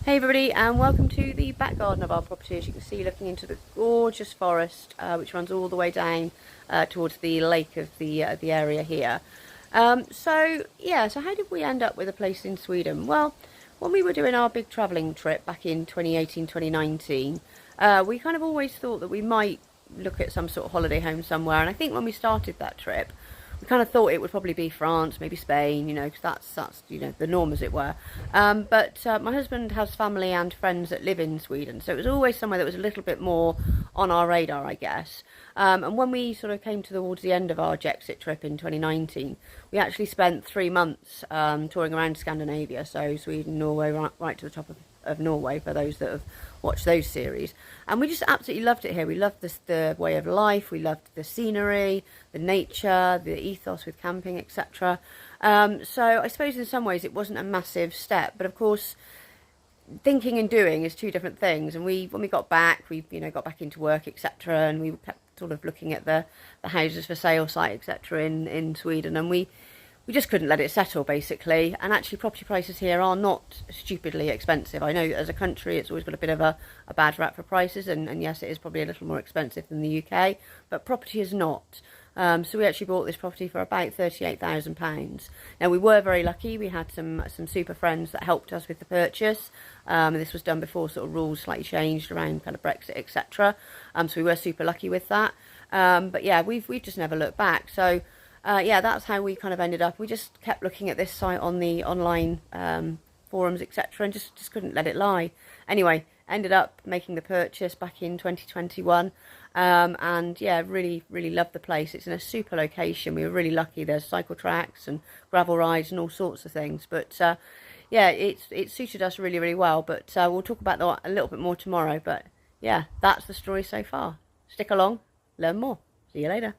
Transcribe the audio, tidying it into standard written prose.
Hey everybody, and welcome to the back garden of our property. As you can see, looking into the gorgeous forest which runs all the way down towards the lake of the area here. So how did we end up with a place in Sweden? Well, when we were doing our big travelling trip back in 2018, 2019, we kind of always thought that we might look at some sort of holiday home somewhere. And I think when we started that trip, we kind of thought it would probably be France, maybe Spain, because that's the norm, as it were. But my husband has family and friends that live in Sweden, so it was always somewhere that was a little bit more on our radar, I guess. And when we sort of came towards the end of our Jexit trip in 2019, we actually spent 3 months touring around Scandinavia, so Sweden, Norway, right to the top of Norway, for those that have watched those series. And we just absolutely loved it here. We loved the way of life, we loved the scenery, the nature, the ethos with camping, etc. So I suppose in some ways it wasn't a massive step, but of course thinking and doing is two different things. And when we got back, we got back into work, etc., and we kept sort of looking at the houses for sale site, etc., in Sweden, and we just couldn't let it settle, basically. And actually property prices here are not stupidly expensive. I know as a country it's always got a bit of a bad rap for prices, and yes, it is probably a little more expensive than the UK, but property is not. So we actually bought this property for about £38,000. Now, we were very lucky. We had some super friends that helped us with the purchase. This was done before sort of rules slightly changed around kind of Brexit, etc. So we were super lucky with that. But yeah, we've just never looked back. So that's how we kind of ended up. We just kept looking at this site on the online forums, etc., and just couldn't let it lie. Anyway, ended up making the purchase back in 2021. And yeah, really loved the place. It's in a super location. We were really lucky. There's cycle tracks and gravel rides and all sorts of things. But yeah, it suited us really well. But we'll talk about that a little bit more tomorrow. But yeah, that's the story so far. Stick along, learn more. See you later.